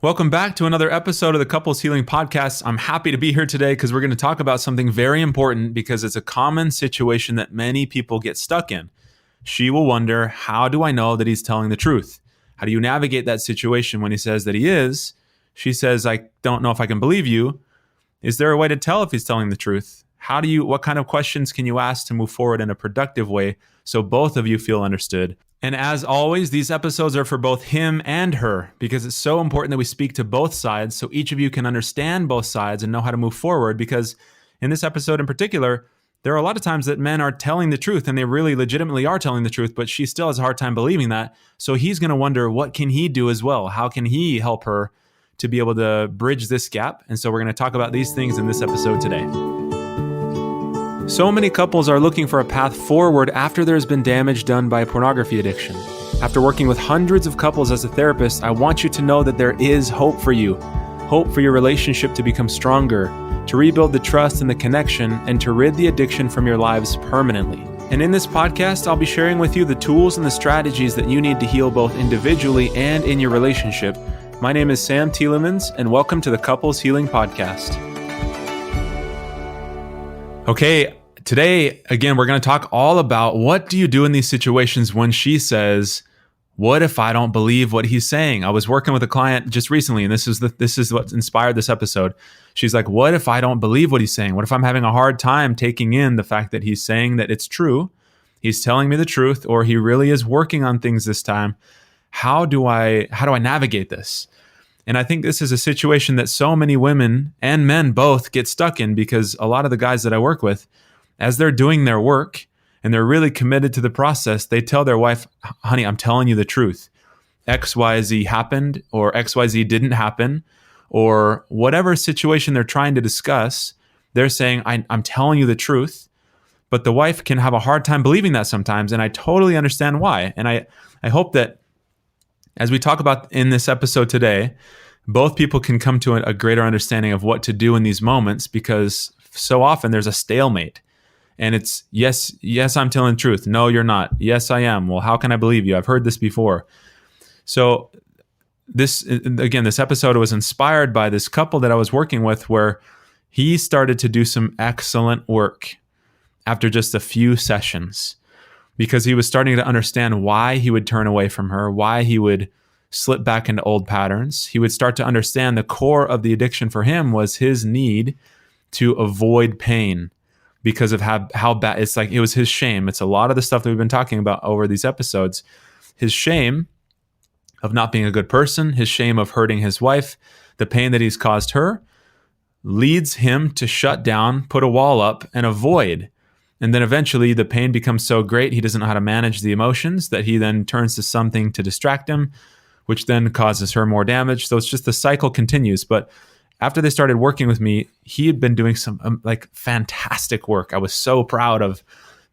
Welcome back to another episode of the Couples Healing Podcast. I'm happy to be here today because we're going to talk about something very important because it's a common situation that many people get stuck in. She will wonder, how do I know that he's telling the truth? How do you navigate that situation when he says that he is? She says, I don't know if I can believe you. Is there a way to tell if he's telling the truth? What kind of questions can you ask to move forward in a productive way so both of you feel understood? And as always, these episodes are for both him and her because it's so important that we speak to both sides so each of you can understand both sides and know how to move forward. Because in this episode in particular, there are a lot of times that men are telling the truth and they really legitimately are telling the truth, but she still has a hard time believing that. So he's going to wonder, what can he do as well? How can he help her to be able to bridge this gap? And so we're going to talk about these things in this episode today. So many couples are looking for a path forward after there's been damage done by pornography addiction. After working with hundreds of couples as a therapist, I want you to know that there is hope for you. Hope for your relationship to become stronger, to rebuild the trust and the connection, and to rid the addiction from your lives permanently. And in this podcast, I'll be sharing with you the tools and the strategies that you need to heal both individually and in your relationship. My name is Sam Tielemans, and welcome to the Couples Healing Podcast. Okay, today, again, we're going to talk all about what do you do in these situations when she says, what if I don't believe what he's saying? I was working with a client just recently, and this is what inspired this episode. She's like, what if I don't believe what he's saying? What if I'm having a hard time taking in the fact that he's saying that it's true, he's telling me the truth, or he really is working on things this time? How do I navigate this? And I think this is a situation that so many women and men both get stuck in because a lot of the guys that I work with, as they're doing their work and they're really committed to the process, they tell their wife, honey, I'm telling you the truth. XYZ happened or XYZ didn't happen, or whatever situation they're trying to discuss, they're saying, I'm telling you the truth. But the wife can have a hard time believing that sometimes, and I totally understand why. And I hope that as we talk about in this episode today, both people can come to a greater understanding of what to do in these moments, because so often there's a stalemate. And it's, yes, I'm telling the truth. No, you're not. Yes, I am. Well, how can I believe you? I've heard this before. So this episode was inspired by this couple that I was working with where he started to do some excellent work after just a few sessions, because he was starting to understand why he would turn away from her, why he would slip back into old patterns. He would start to understand the core of the addiction for him was his need to avoid pain because of how bad it's like. It was his shame. It's a lot of the stuff that we've been talking about over these episodes. His shame of not being a good person, his shame of hurting his wife, the pain that he's caused her leads him to shut down, put a wall up, and avoid. And then eventually the pain becomes so great he doesn't know how to manage the emotions that he then turns to something to distract him, which then causes her more damage. So it's just the cycle continues. But after they started working with me, he had been doing some fantastic work. I was so proud of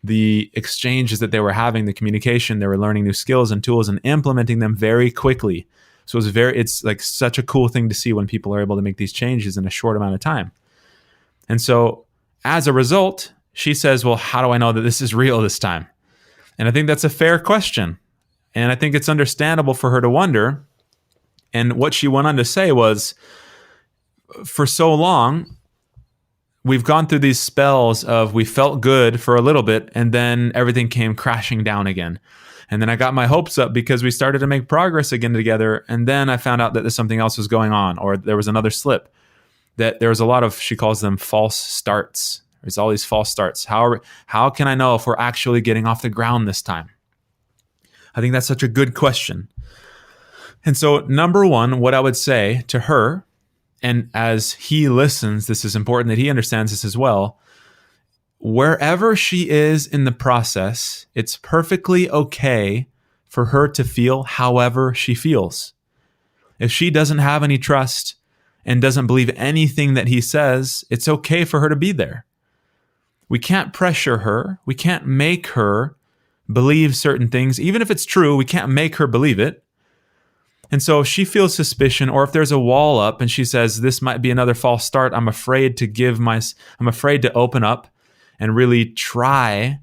the exchanges that they were having, the communication. They were learning new skills and tools and implementing them very quickly. So it's like such a cool thing to see when people are able to make these changes in a short amount of time. And so as a result, she says, well, how do I know that this is real this time? And I think that's a fair question. And I think it's understandable for her to wonder. And what she went on to say was, for so long, we've gone through these spells of we felt good for a little bit, and then everything came crashing down again. And then I got my hopes up because we started to make progress again together. And then I found out that there's something else was going on, or there was another slip. That there was a lot of, she calls them false starts. There's all these false starts. How can I know if we're actually getting off the ground this time? I think that's such a good question. And so number one, what I would say to her, and as he listens, this is important that he understands this as well. Wherever she is in the process, it's perfectly okay for her to feel however she feels. If she doesn't have any trust and doesn't believe anything that he says, it's okay for her to be there. We can't pressure her. We can't make her believe certain things. Even if it's true, we can't make her believe it. And so if she feels suspicion, or if there's a wall up and she says, this might be another false start, I'm afraid to open up and really try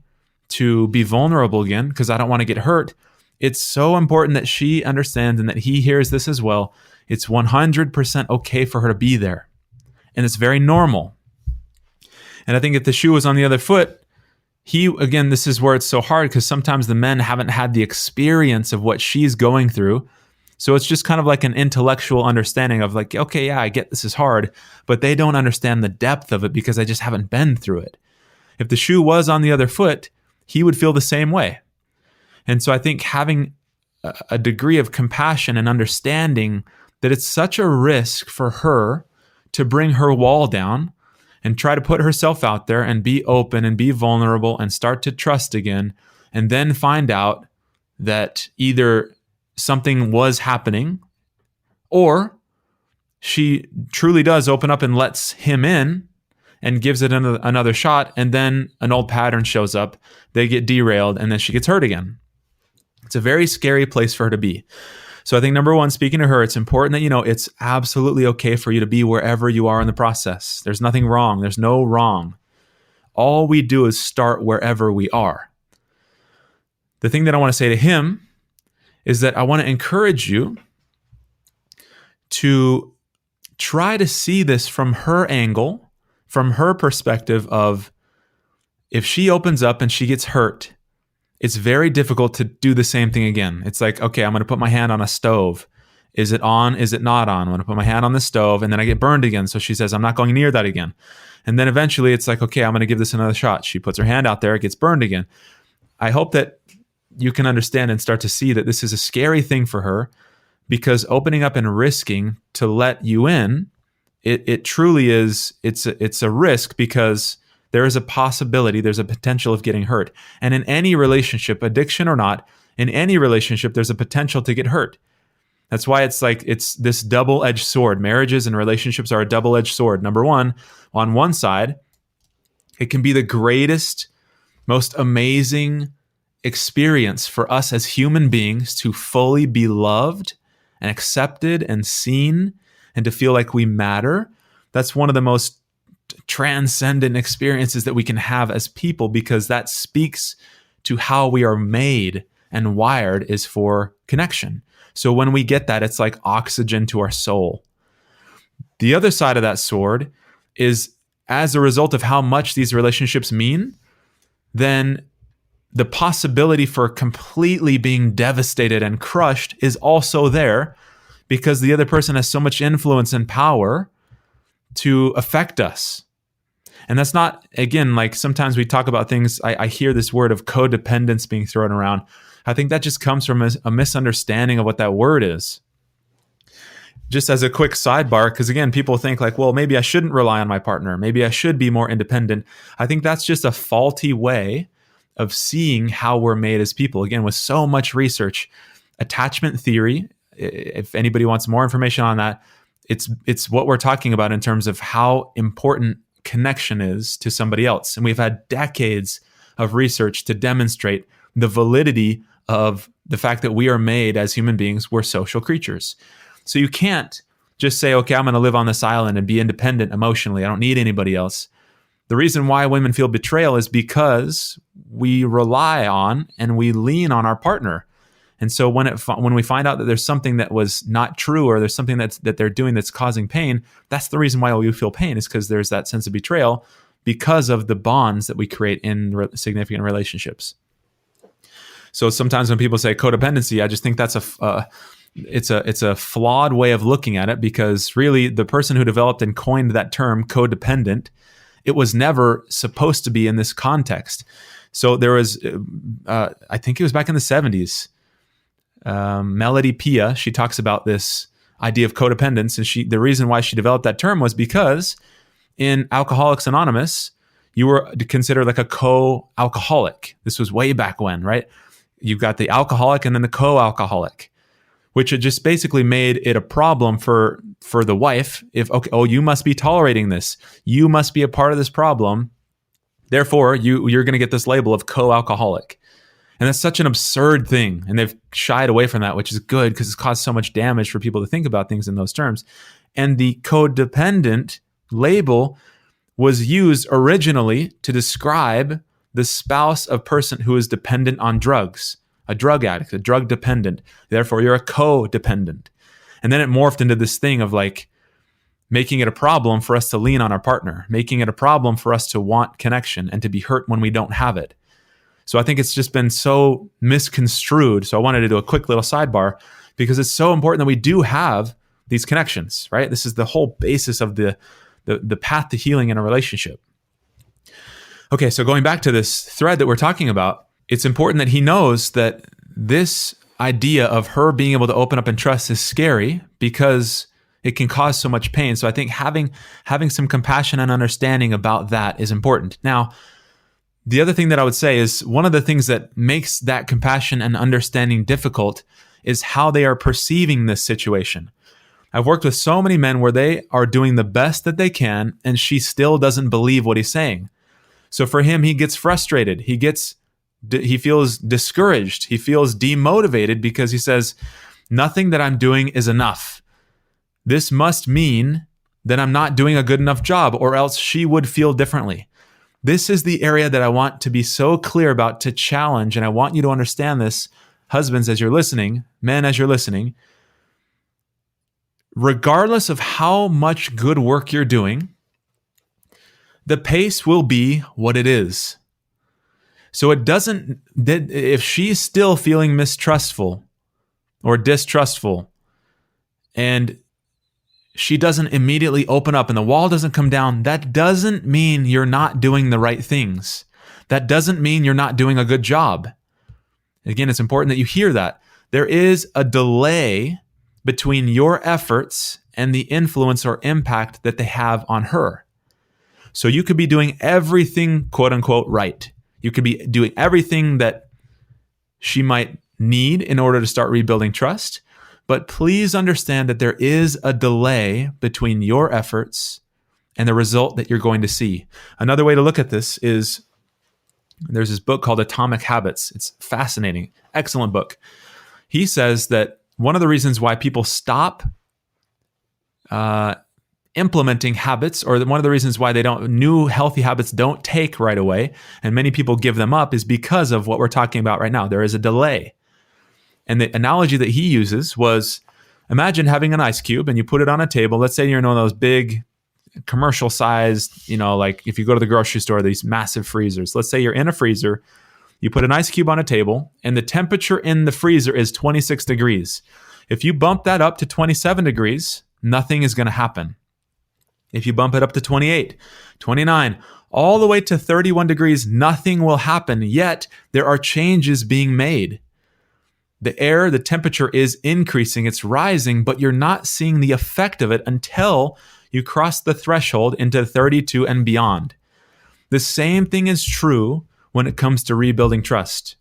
to be vulnerable again because I don't want to get hurt. It's so important that she understands and that he hears this as well. It's 100% okay for her to be there. And it's very normal. And I think if the shoe was on the other foot, again, this is where it's so hard because sometimes the men haven't had the experience of what she's going through. So it's just kind of like an intellectual understanding of like, okay, yeah, I get this is hard, but they don't understand the depth of it because they just haven't been through it. If the shoe was on the other foot, he would feel the same way. And so I think having a degree of compassion and understanding that it's such a risk for her to bring her wall down and try to put herself out there and be open and be vulnerable and start to trust again, and then find out that either something was happening or she truly does open up and lets him in and gives it another shot, and then an old pattern shows up, they get derailed, and then she gets hurt again. It's a very scary place for her to be. So I think number one, speaking to her, it's important that you know it's absolutely okay for you to be wherever you are in the process. There's nothing wrong. There's no wrong. All we do is start wherever we are. The thing that I want to say to him is that I want to encourage you to try to see this from her angle, from her perspective of if she opens up and she gets hurt, it's very difficult to do the same thing again. It's like, okay, I'm going to put my hand on a stove. Is it on? Is it not on? I'm going to put my hand on the stove and then I get burned again. So she says, I'm not going near that again. And then eventually it's like, okay, I'm going to give this another shot. She puts her hand out there, it gets burned again. I hope that you can understand and start to see that this is a scary thing for her, because opening up and risking to let you in, it truly is, it's a risk, because there is a possibility, there's a potential of getting hurt. And in any relationship, addiction or not, in any relationship, there's a potential to get hurt. That's why it's like, it's this double-edged sword. Marriages and relationships are a double-edged sword. Number one, on one side, it can be the greatest, most amazing experience for us as human beings to fully be loved and accepted and seen and to feel like we matter. That's one of the most transcendent experiences that we can have as people, because that speaks to how we are made and wired, is for connection. So when we get that, it's like oxygen to our soul. The other side of that sword is, as a result of how much these relationships mean, then the possibility for completely being devastated and crushed is also there, because the other person has so much influence and power to affect us. And that's not, again, like sometimes we talk about things, I hear this word of codependence being thrown around. I think that just comes from a misunderstanding of what that word is. Just as a quick sidebar, because again, people think like, well, maybe I shouldn't rely on my partner. Maybe I should be more independent. I think that's just a faulty way of seeing how we're made as people. Again, with so much research, attachment theory, if anybody wants more information on that, it's what we're talking about in terms of how important connection is to somebody else. And we've had decades of research to demonstrate the validity of the fact that we are made as human beings, we're social creatures. So you can't just say, okay, I'm going to live on this island and be independent emotionally. I don't need anybody else. The reason why women feel betrayal is because we rely on and we lean on our partner. And so when we find out that there's something that was not true, or there's something that they're doing that's causing pain, that's the reason why we feel pain, is because there's that sense of betrayal because of the bonds that we create in significant relationships. So sometimes when people say codependency, I just think that's it's a flawed way of looking at it, because really the person who developed and coined that term, codependent, it was never supposed to be in this context. So there was, I think it was back in the 70s, Melody Pia, she talks about this idea of codependence, and the reason why she developed that term was because in Alcoholics Anonymous, you were considered like a co-alcoholic. This was way back when, right? You've got the alcoholic and then the co-alcoholic, which had just basically made it a problem for the wife. If, okay, oh, you must be tolerating this. You must be a part of this problem. Therefore, you're going to get this label of co-alcoholic. And that's such an absurd thing. And they've shied away from that, which is good, because it's caused so much damage for people to think about things in those terms. And the codependent label was used originally to describe the spouse of person who is dependent on drugs, a drug addict, a drug dependent. Therefore, you're a codependent. And then it morphed into this thing of like making it a problem for us to lean on our partner, making it a problem for us to want connection and to be hurt when we don't have it. So I think it's just been so misconstrued. So I wanted to do a quick little sidebar because it's so important that we do have these connections, right? This is the whole basis of the path to healing in a relationship. Okay, so going back to this thread that we're talking about, it's important that he knows that this idea of her being able to open up and trust is scary because it can cause so much pain. So I think having some compassion and understanding about that is important. Now, the other thing that I would say is one of the things that makes that compassion and understanding difficult is how they are perceiving this situation. I've worked with so many men where they are doing the best that they can, and she still doesn't believe what he's saying. So for him, he gets frustrated. He feels discouraged. He feels demotivated because he says, nothing that I'm doing is enough. This must mean that I'm not doing a good enough job, or else she would feel differently. This is the area that I want to be so clear about, to challenge, and I want you to understand this, husbands, as you're listening, men, as you're listening. Regardless of how much good work you're doing, the pace will be what it is. So it doesn't, if she's still feeling mistrustful or distrustful, and she doesn't immediately open up and the wall doesn't come down, that doesn't mean you're not doing the right things. That doesn't mean you're not doing a good job. Again, it's important that you hear that. There is a delay between your efforts and the influence or impact that they have on her. So you could be doing everything, quote unquote, right. You could be doing everything that she might need in order to start rebuilding trust. But please understand that there is a delay between your efforts and the result that you're going to see. Another way to look at this is there's this book called Atomic Habits. It's fascinating, excellent book. He says that one of the reasons why people stop implementing habits, or one of the reasons why new healthy habits don't take right away, and many people give them up, is because of what we're talking about right now. There is a delay. And the analogy that he uses was, imagine having an ice cube and you put it on a table. Let's say you're in one of those big commercial sized, like if you go to the grocery store, these massive freezers. Let's say you're in a freezer, you put an ice cube on a table, and the temperature in the freezer is 26 degrees. If you bump that up to 27 degrees, nothing is going to happen. If you bump it up to 28, 29, all the way to 31 degrees, nothing will happen. Yet there are changes being made. The temperature is increasing, it's rising, but you're not seeing the effect of it until you cross the threshold into 32 and beyond. The same thing is true when it comes to rebuilding trust.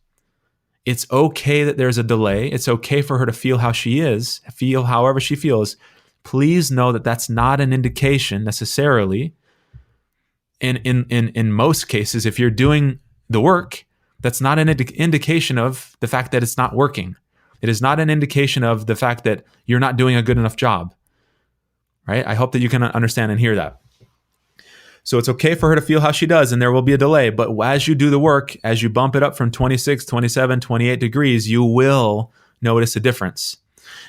It's okay that there's a delay. It's okay for her to feel how she is, feel however she feels. Please know that that's not an indication necessarily. And in most cases, if you're doing the work, that's not an indication of the fact that it's not working. It is not an indication of the fact that you're not doing a good enough job, right? I hope that you can understand and hear that. So it's okay for her to feel how she does, and there will be a delay. But as you do the work, as you bump it up from 26, 27, 28 degrees, you will notice a difference.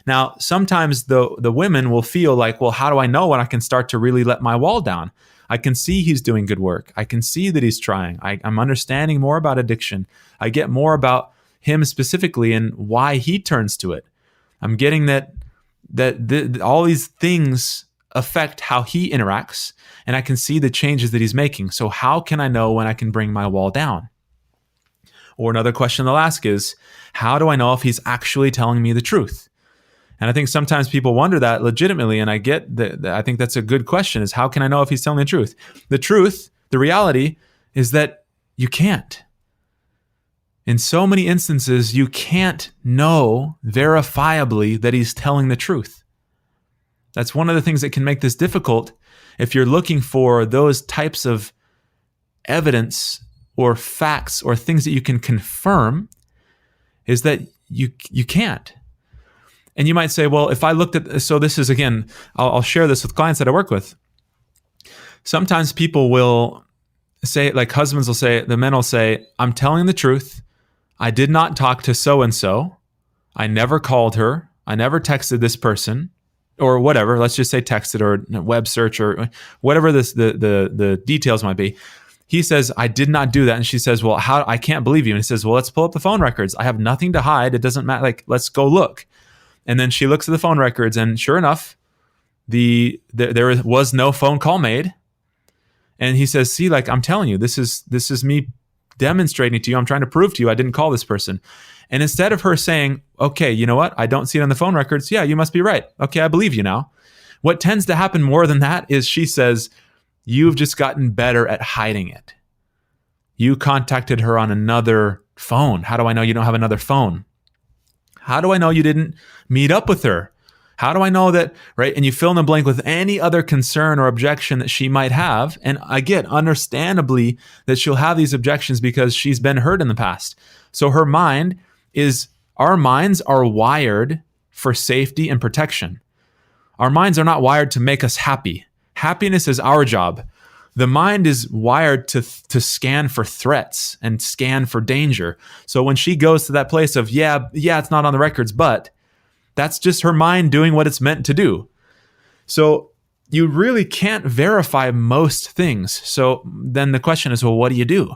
Now, sometimes the women will feel like, well, how do I know when I can start to really let my wall down? I can see he's doing good work. I can see that he's trying. I'm understanding more about addiction. I get more about him specifically and why he turns to it. I'm getting that all these things affect how he interacts, and I can see the changes that he's making. So how can I know when I can bring my wall down? Or another question they'll ask is, how do I know if he's actually telling me the truth? And I think sometimes people wonder that legitimately, and I get that. I think that's a good question, is how can I know if he's telling the truth? The truth, the reality, is that you can't. In so many instances, you can't know verifiably that he's telling the truth. That's one of the things that can make this difficult if you're looking for those types of evidence or facts or things that you can confirm, is that you can't. And you might say, well, if I looked at, so this is, again, I'll share this with clients that I work with. Sometimes people will say, like husbands will say, the men will say, I'm telling the truth. I did not talk to so-and-so. I never called her. I never texted this person. or whatever, let's just say texted or web search or whatever the details might be. He says, I did not do that. And she says, well, how? I can't believe you. And he says, well, let's pull up the phone records. I have nothing to hide. It doesn't matter. Like, let's go look. And then she looks at the phone records, and sure enough, there was no phone call made. And he says, see, like, I'm telling you, this is me demonstrating to you. I'm trying to prove to you I didn't call this person. And instead of her saying, okay, you know what? I don't see it on the phone records. Yeah, you must be right. Okay, I believe you now. What tends to happen more than that is she says, you've just gotten better at hiding it. You contacted her on another phone. How do I know you don't have another phone? How do I know you didn't meet up with her? How do I know that, right? And you fill in the blank with any other concern or objection that she might have. And I get, understandably, that she'll have these objections because she's been hurt in the past. So our minds are wired for safety and protection. Our minds are not wired to make us happy. Happiness is our job. The mind is wired to scan for threats and scan for danger. So when she goes to that place of, yeah, it's not on the records, but that's just her mind doing what it's meant to do. So you really can't verify most things. So then the question is, well, what do you do?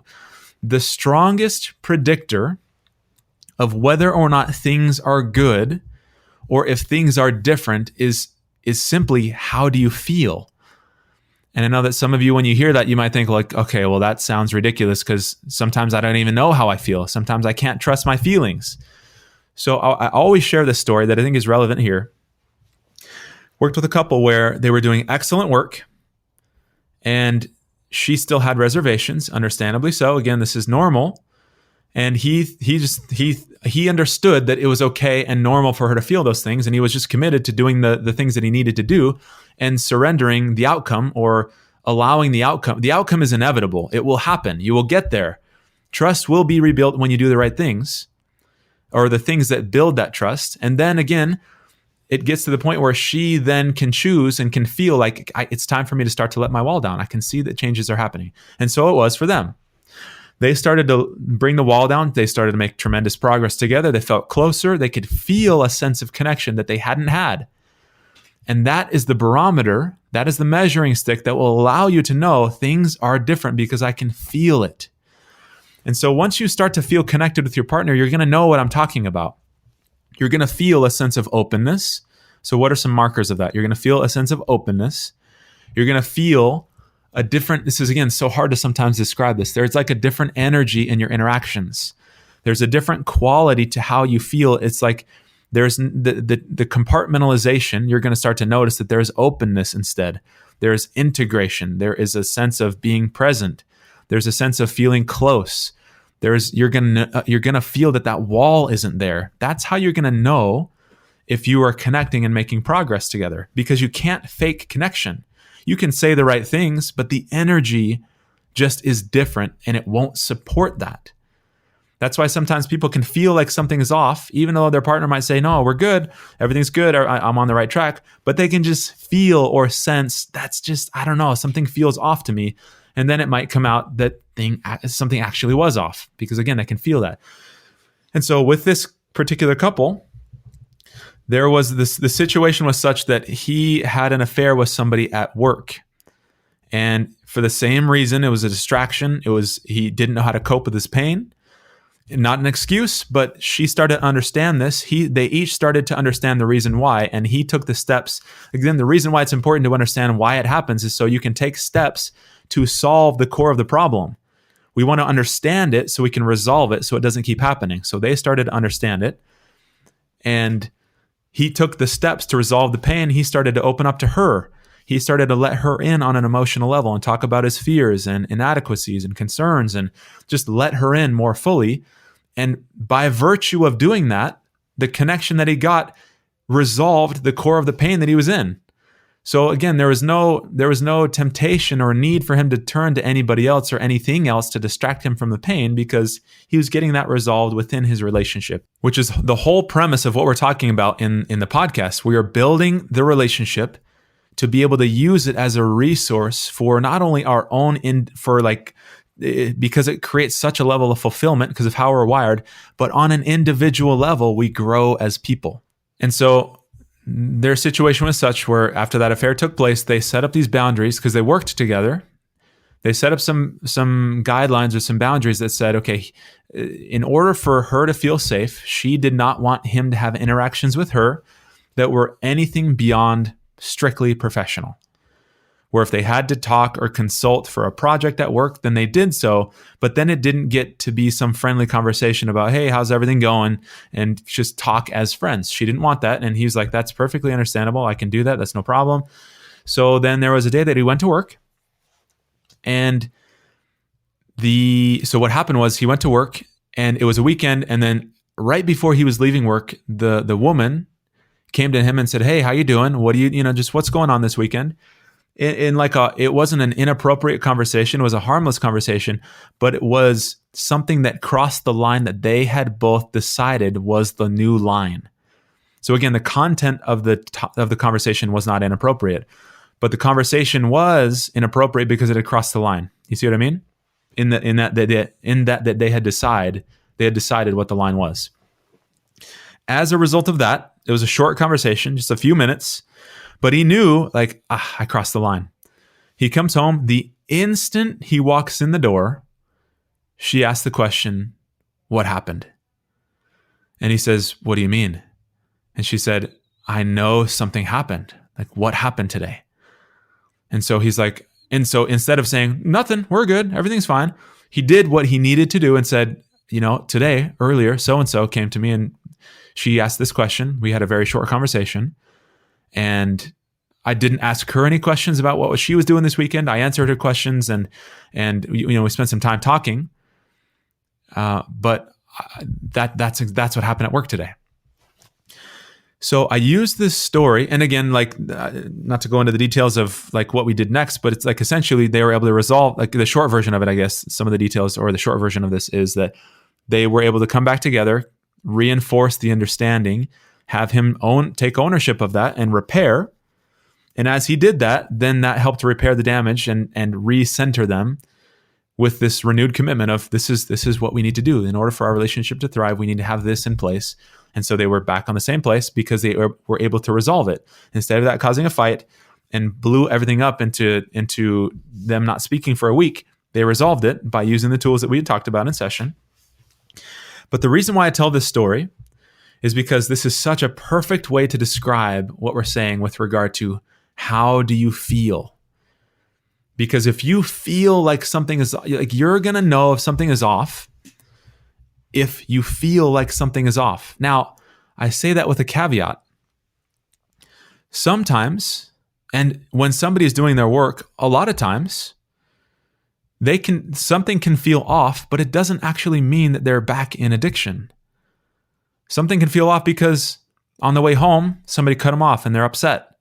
The strongest predictor of whether or not things are good or if things are different is simply, how do you feel? And I know that some of you, when you hear that, you might think like, okay, well, that sounds ridiculous because sometimes I don't even know how I feel. Sometimes I can't trust my feelings. So I always share this story that I think is relevant here. Worked with a couple where they were doing excellent work and she still had reservations, understandably so. Again, this is normal. And he understood that it was okay and normal for her to feel those things. And he was just committed to doing the things that he needed to do and surrendering the outcome or allowing the outcome. The outcome is inevitable. It will happen. You will get there. Trust will be rebuilt when you do the right things or the things that build that trust. And then again, it gets to the point where she then can choose and can feel like it's time for me to start to let my wall down. I can see that changes are happening. And so it was for them. They started to bring the wall down. They started to make tremendous progress together. They felt closer. They could feel a sense of connection that they hadn't had. And that is the barometer. That is the measuring stick that will allow you to know things are different because I can feel it. And so once you start to feel connected with your partner, you're going to know what I'm talking about. You're going to feel a sense of openness. So what are some markers of that? You're going to feel a sense of openness. You're going to feel a different, this is again so hard to sometimes describe this. There's like a different energy in your interactions. There's a different quality to how you feel. It's like there's the compartmentalization. You're going to start to notice that there's openness instead. There's integration. There is a sense of being present. There's a sense of feeling close. You're gonna feel that wall isn't there. That's how you're gonna know if you are connecting and making progress together, because you can't fake connection. You can say the right things, but the energy just is different and it won't support that. That's why sometimes people can feel like something is off, even though their partner might say, no, we're good, everything's good, or I'm on the right track, but they can just feel or sense that's just, I don't know, something feels off to me. And then it might come out that something actually was off, because again, I can feel that. And so with this particular couple, there was the situation was such that he had an affair with somebody at work. And for the same reason, it was a distraction. He didn't know how to cope with his pain. Not an excuse, but she started to understand this. They each started to understand the reason why, and he took the steps. Again, the reason why it's important to understand why it happens is so you can take steps to solve the core of the problem. We want to understand it so we can resolve it so it doesn't keep happening. So they started to understand it, and he took the steps to resolve the pain. He started to open up to her. He started to let her in on an emotional level and talk about his fears and inadequacies and concerns and just let her in more fully. And by virtue of doing that, the connection that he got resolved the core of the pain that he was in. So again, there was no temptation or need for him to turn to anybody else or anything else to distract him from the pain, because he was getting that resolved within his relationship, which is the whole premise of what we're talking about in the podcast. We are building the relationship to be able to use it as a resource for not only our own because it creates such a level of fulfillment because of how we're wired, but on an individual level, we grow as people. And so their situation was such where after that affair took place, they set up these boundaries because they worked together. They set up some guidelines or some boundaries that said, okay, in order for her to feel safe, she did not want him to have interactions with her that were anything beyond strictly professional. Where if they had to talk or consult for a project at work, then they did so, but then it didn't get to be some friendly conversation about, hey, how's everything going? And just talk as friends. She didn't want that. And he was like, that's perfectly understandable. I can do that. That's no problem. So then there was a day that he went to work. And so what happened was he went to work and it was a weekend. And then right before he was leaving work, the woman came to him and said, hey, how you doing? What do just what's going on this weekend? It wasn't an inappropriate conversation. It was a harmless conversation, but it was something that crossed the line that they had both decided was the new line. So again, the content of the conversation was not inappropriate, but the conversation was inappropriate because it had crossed the line. You see what I mean? In that they had decided what the line was. As a result of that, it was a short conversation, just a few minutes. But he knew, I crossed the line. He comes home. The instant he walks in the door, she asks the question, what happened? And he says, what do you mean? And she said, I know something happened. Like, what happened today? And so he's like, and so instead of saying, nothing, we're good, everything's fine, he did what he needed to do and said, today, earlier, so-and-so came to me and she asked this question. We had a very short conversation. And I didn't ask her any questions about what she was doing this weekend. I answered her questions, and we spent some time talking. But that's what happened at work today. So I used this story, and again, not to go into the details of what we did next, but it's essentially they were able to resolve the short version of it. I guess some of the details, or the short version of this, is that they were able to come back together, reinforce the understanding, have him take ownership of that and repair. And as he did that, then that helped to repair the damage and recenter them with this renewed commitment of this is what we need to do. In order for our relationship to thrive, we need to have this in place. And so they were back on the same place because they were able to resolve it. Instead of that causing a fight and blew everything up into them not speaking for a week, they resolved it by using the tools that we had talked about in session. But the reason why I tell this story is because this is such a perfect way to describe what we're saying with regard to how do you feel? Because if you feel like something is, you're going to know if something is off if you feel like something is off. Now, I say that with a caveat. Sometimes, and when somebody is doing their work, a lot of times, something can feel off, but it doesn't actually mean that they're back in addiction. Something can feel off because on the way home, somebody cut them off and they're upset,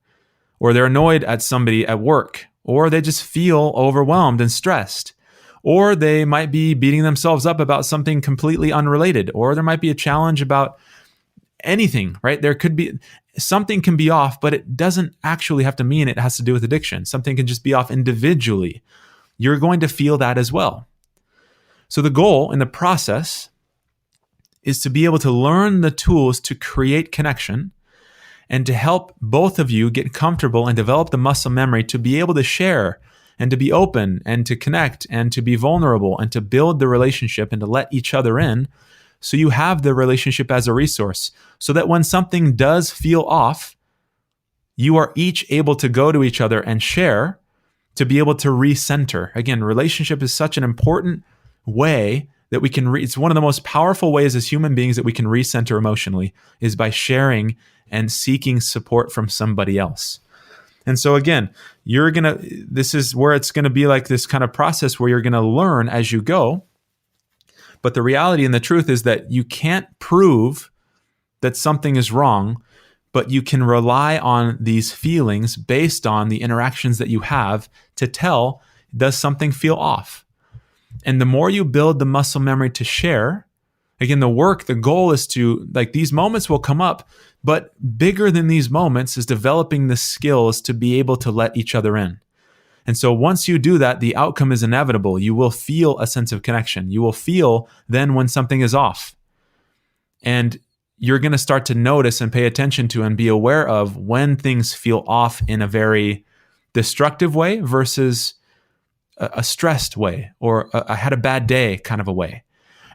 or they're annoyed at somebody at work, or they just feel overwhelmed and stressed, or they might be beating themselves up about something completely unrelated, or there might be a challenge about anything, right? There could be something can be off, but it doesn't actually have to mean it has to do with addiction. Something can just be off individually. You're going to feel that as well. So the goal in the process is to be able to learn the tools to create connection and to help both of you get comfortable and develop the muscle memory to be able to share and to be open and to connect and to be vulnerable and to build the relationship and to let each other in, so you have the relationship as a resource, so that when something does feel off, you are each able to go to each other and share to be able to recenter. Again, relationship is such an important way that we can it's one of the most powerful ways as human beings that we can recenter emotionally, is by sharing and seeking support from somebody else. And so again, this is where it's going to be like this kind of process where you're going to learn as you go. But the reality and the truth is that you can't prove that something is wrong, but you can rely on these feelings based on the interactions that you have to tell, does something feel off? And the more you build the muscle memory to share, again, the goal is to, these moments will come up, but bigger than these moments is developing the skills to be able to let each other in. And so once you do that, the outcome is inevitable. You will feel a sense of connection. You will feel then when something is off. And you're going to start to notice and pay attention to and be aware of when things feel off in a very destructive way versus a stressed way, or I had a bad day kind of a way.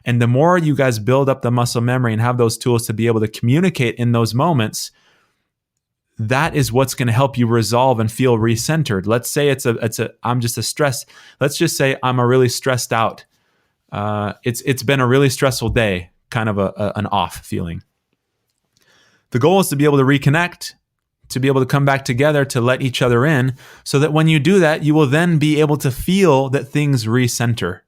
And the more you guys build up the muscle memory and have those tools to be able to communicate in those moments, that is what's going to help you resolve and feel recentered. Let's say I'm just a stress. Let's just say I'm a really stressed out. It's been a really stressful day, kind of an off feeling. The goal is to be able to reconnect, to be able to come back together, to let each other in, so that when you do that, you will then be able to feel that things recenter.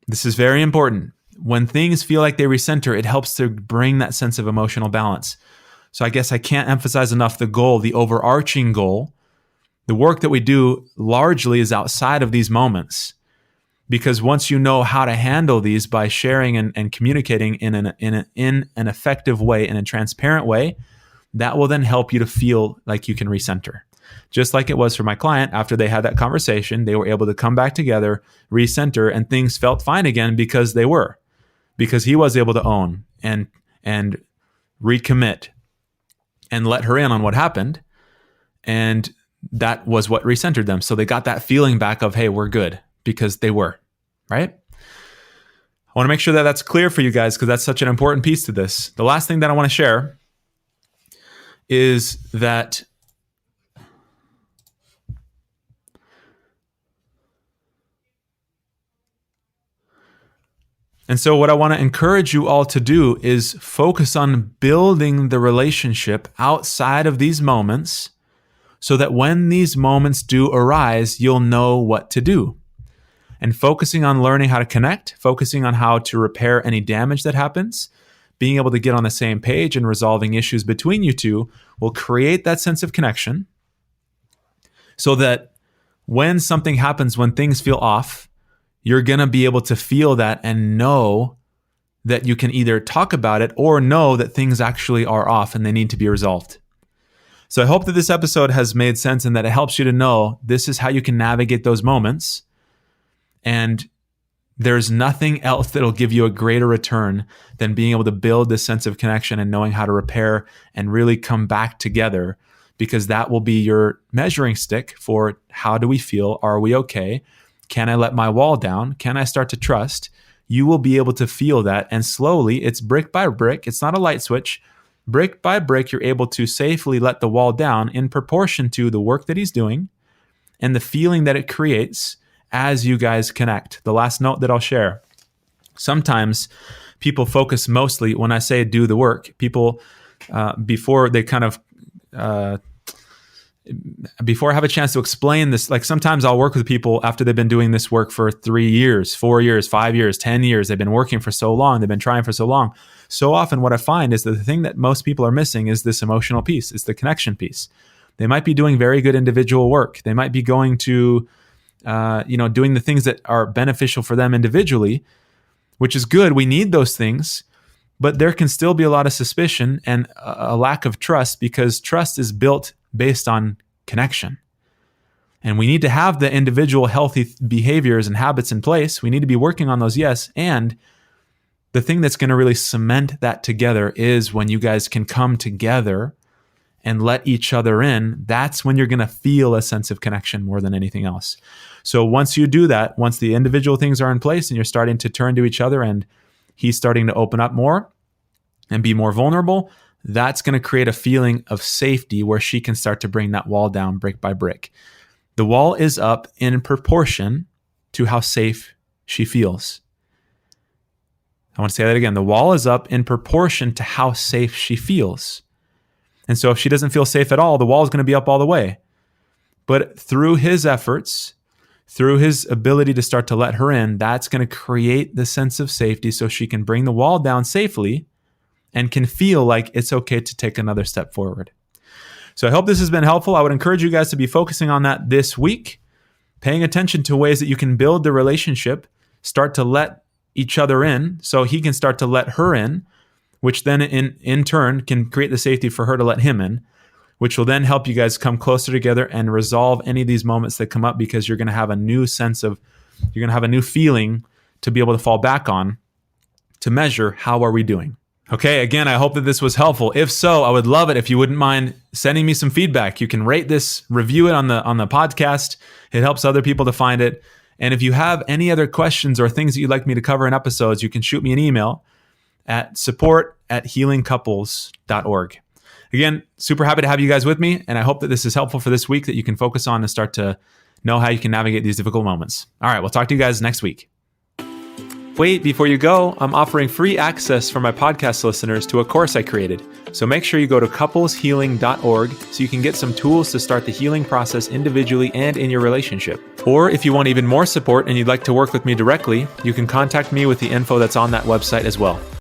This is very important. When things feel like they recenter, it helps to bring that sense of emotional balance. So I guess I can't emphasize enough the goal, the overarching goal. The work that we do largely is outside of these moments. Because once you know how to handle these by sharing and communicating in an effective way, in a transparent way, that will then help you to feel like you can recenter. Just like it was for my client, after they had that conversation, they were able to come back together, recenter, and things felt fine again because he was able to own and recommit and let her in on what happened. And that was what recentered them. So they got that feeling back of, hey, we're good, because they were, right? I want to make sure that that's clear for you guys, because that's such an important piece to this. The last thing that I want to share is that and so what I want to encourage you all to do is focus on building the relationship outside of these moments, so that when these moments do arise, you'll know what to do. And focusing on learning how to connect, focusing on how to repair any damage that happens, being able to get on the same page and resolving issues between you two will create that sense of connection, so that when something happens, when things feel off, you're going to be able to feel that and know that you can either talk about it or know that things actually are off and they need to be resolved. So I hope that this episode has made sense and that it helps you to know this is how you can navigate those moments. And there's nothing else that'll give you a greater return than being able to build this sense of connection and knowing how to repair and really come back together, because that will be your measuring stick for how do we feel? Are we okay? Can I let my wall down? Can I start to trust? You will be able to feel that. And slowly, it's brick by brick. It's not a light switch. Brick by brick, you're able to safely let the wall down in proportion to the work that he's doing and the feeling that it creates as you guys connect. The last note that I'll share. Sometimes people focus mostly, when I say do the work, people, before they kind of, before I have a chance to explain this, like sometimes I'll work with people after they've been doing this work for 3 years, 4 years, 5 years, 10 years. They've been working for so long. They've been trying for so long. So often what I find is that the thing that most people are missing is this emotional piece. It's the connection piece. They might be doing very good individual work. They might be going to, doing the things that are beneficial for them individually, which is good. We need those things. But there can still be a lot of suspicion and a lack of trust, because trust is built based on connection. And we need to have the individual healthy behaviors and habits in place. We need to be working on those, yes. And the thing that's going to really cement that together is when you guys can come together and let each other in. That's when you're going to feel a sense of connection more than anything else. So once you do that, once the individual things are in place and you're starting to turn to each other and he's starting to open up more and be more vulnerable, that's going to create a feeling of safety where she can start to bring that wall down brick by brick. The wall is up in proportion to how safe she feels. I want to say that again. The wall is up in proportion to how safe she feels. And so if she doesn't feel safe at all, the wall is going to be up all the way. But through his efforts, through his ability to start to let her in, that's going to create the sense of safety so she can bring the wall down safely and can feel like it's okay to take another step forward. So I hope this has been helpful. I would encourage you guys to be focusing on that this week, paying attention to ways that you can build the relationship, start to let each other in so he can start to let her in, which then in turn can create the safety for her to let him in, which will then help you guys come closer together and resolve any of these moments that come up, because you're going to have a new sense of, you're going to have a new feeling to be able to fall back on to measure how are we doing? Okay, again, I hope that this was helpful. If so, I would love it if you wouldn't mind sending me some feedback. You can rate this, review it on the podcast. It helps other people to find it. And if you have any other questions or things that you'd like me to cover in episodes, you can shoot me an email at support@healingcouples.org. Again, super happy to have you guys with me, and I hope that this is helpful for this week, that you can focus on and start to know how you can navigate these difficult moments. All right, we'll talk to you guys next week. Wait, before you go, I'm offering free access for my podcast listeners to a course I created. So make sure you go to coupleshealing.org so you can get some tools to start the healing process individually and in your relationship. Or if you want even more support and you'd like to work with me directly, you can contact me with the info that's on that website as well.